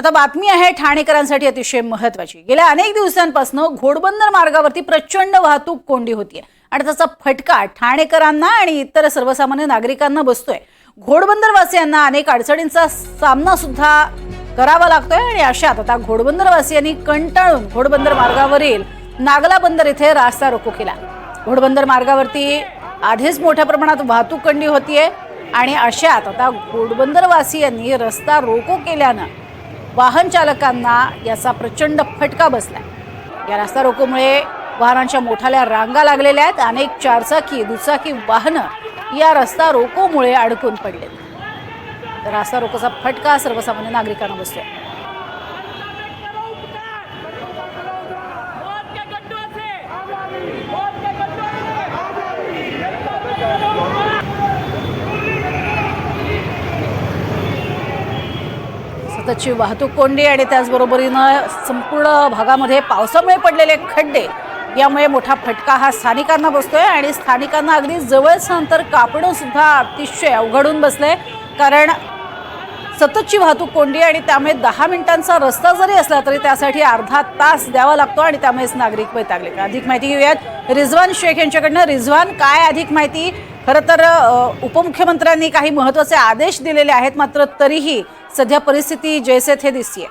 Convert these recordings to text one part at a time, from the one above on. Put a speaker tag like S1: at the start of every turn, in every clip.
S1: आता बातमी आहे ठाणेकरांसाठी अतिशय महत्त्वाची। गेल्या अनेक दिवसांपासून घोडबंदर मार्गावरती प्रचंड वाहतूक कोंडी होतीये आणि त्याचा फटका ठाणेकरांना आणि इतर सर्वसामान्य नागरिकांना बसतोय। घोडबंदर वासियांना अनेक अडचणींचा सामना सुद्धा करावा लागतोय आणि अशात आता घोडबंदर वासियांनी कंटाळून घोडबंदर मार्गावरील नागला बंदर इथे रास्ता रोको केला। घोडबंदर मार्गावरती आधीच मोठ्या प्रमाणात वाहतूक कोंडी होतीये आणि अशात आता घोडबंदर वासियांनी रस्ता रोको केल्यानं वाहन चालकांना याचा प्रचंड फटका बसलाय। या रस्ता रोकोमुळे वाहनांच्या मोठ्या रांगा लागलेल्या आहेत। अनेक चारचाकी दुचाकी वाहनं या रस्ता रोकोमुळे अडकून पडले। तर रस्ता रोकोचा फटका सर्वसामान्य नागरिकांना बसतोय। सततची वाहतूक कोंडी आणि त्याचबरोबरीनं संपूर्ण भागामध्ये पावसामुळे पडलेले खड्डे यामुळे मोठा फटका हा स्थानिकांना बसतोय आणि स्थानिकांना अगदी जवळचं अंतर कापणं सुद्धा अतिशय अवघडून बसलंय। कारण सततची वाहतूक कोंडी आणि त्यामुळे 10 मिनिटांचा रस्ता जरी असला तरी त्यासाठी अर्धा तास द्यावा लागतो आणि त्यामुळेच नागरिक वैतागले। अधिक माहिती घेऊयात रिजवान शेख यांच्याकडनं। रिजवान, काय अधिक माहिती? खरं तर उपमुख्यमंत्र्यांनी काही महत्त्वाचे आदेश दिलेले आहेत, मात्र तरीही सध्या परिस्थिती जैसे थे दिसतीये।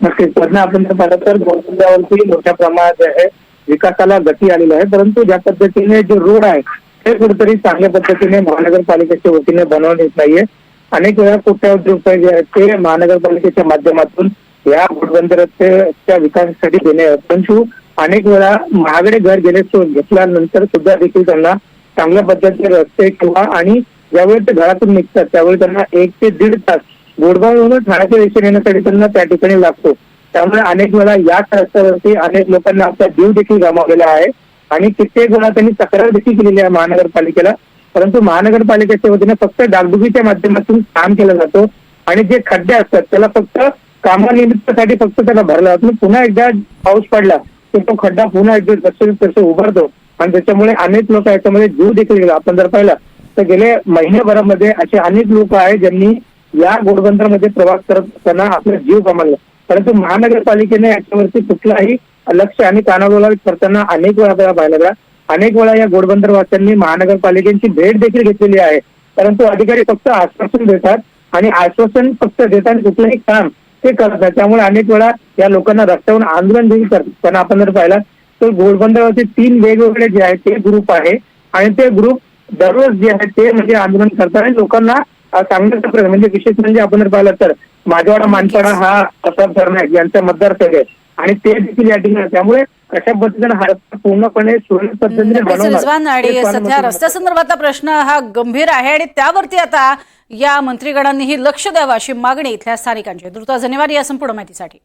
S2: नक्कीच आपण जर पाहिलं तर घोडबंदरावरती मोठ्या प्रमाणात आहे विकासाला गती आलेली आहे, परंतु ज्या पद्धतीने जे रोड आहे ते कुठेतरी चांगल्या पद्धतीने महानगरपालिकेच्या वतीने बनवण्यात येत नाहीये। अनेक वेळा कोट्यावधी रुपये जे आहेत ते महानगरपालिकेच्या माध्यमातून या घोडबंदराच्या विकासासाठी देणे, परंतु अनेक वेळा महागडे घर घेतल्यानंतर सुद्धा देखील त्यांना चांगल्या पद्धतीने रस्ते किंवा आणि ज्यावेळी ते घरातून निघतात त्यावेळी त्यांना 1 ते 1.5 तास घोडबंदरवरून ठाण्याच्या दिशेने येण्यासाठी त्यांना त्या ठिकाणी लागतो। त्यामुळे अनेक वेळा याच रस्त्यावरती अनेक लोकांना आपला जीव देखील गमावलेला आहे आणि कित्येक वेळा त्यांनी तक्रार देखील केलेली आहे महानगरपालिकेला, परंतु महानगरपालिकेच्या वतीने फक्त डागडुजीच्या माध्यमातून काम केलं जातं आणि जे खड्डे असतात त्याला फक्त कामानिमित्तासाठी फक्त त्याला भरला जातो। पुन्हा एकदा पाऊस पडला तर तो खड्डा पुन्हा एकदा तसे उभारतो आणि त्याच्यामुळे अनेक लोक याच्यामध्ये जीव देखील गेला। आपण जर पाहिलं तर गेले महिन्याभरामध्ये असे अनेक लोक आहेत ज्यांनी या घोडबंदरमध्ये प्रवास करत असताना आपला जीव गमावला, परंतु महानगरपालिकेने याच्यावरती कुठलाही लक्ष आणि कानाडोळा करताना अनेक वेळा आपल्याला पाहायला लागला। अनेक वेळा या घोडबंदरवासियांनी महानगरपालिकेची भेट देखील घेतलेली आहे, परंतु अधिकारी फक्त आश्वासन देतात आणि आश्वासन फक्त देताना कुठलंही काम ते करत नाही। त्यामुळे अनेक वेळा या लोकांना रस्त्यावरून आंदोलन देखील करतात। पण आपण जर पाहिलं तर घोडबंदरावरती 3 वेगवेगळे जे आहेत ते ग्रुप आहे आणि ते ग्रुप दररोज जे आहे ते म्हणजे आंदोलन करतात आणि लोकांना चांगल्या म्हणजे विशेष म्हणजे आपण जर पाहिलं तर माझवाडा मानपाडा हा प्रसाद सरनाईक यांचा मतदारसंघ आहे आणि ते देखील या ठिकाणी, त्यामुळे अशा पद्धतीने हा रस्ता पूर्णपणे सुरळीत पद्धतीने
S1: बनवणार। सध्या रस्त्यासंदर्भातला प्रश्न हा गंभीर आहे आणि त्यावरती आता या मंत्रिगणांनीही लक्ष द्यावं अशी मागणी इथल्या स्थानिकांची। धन्यवाद या संपूर्ण माहितीसाठी।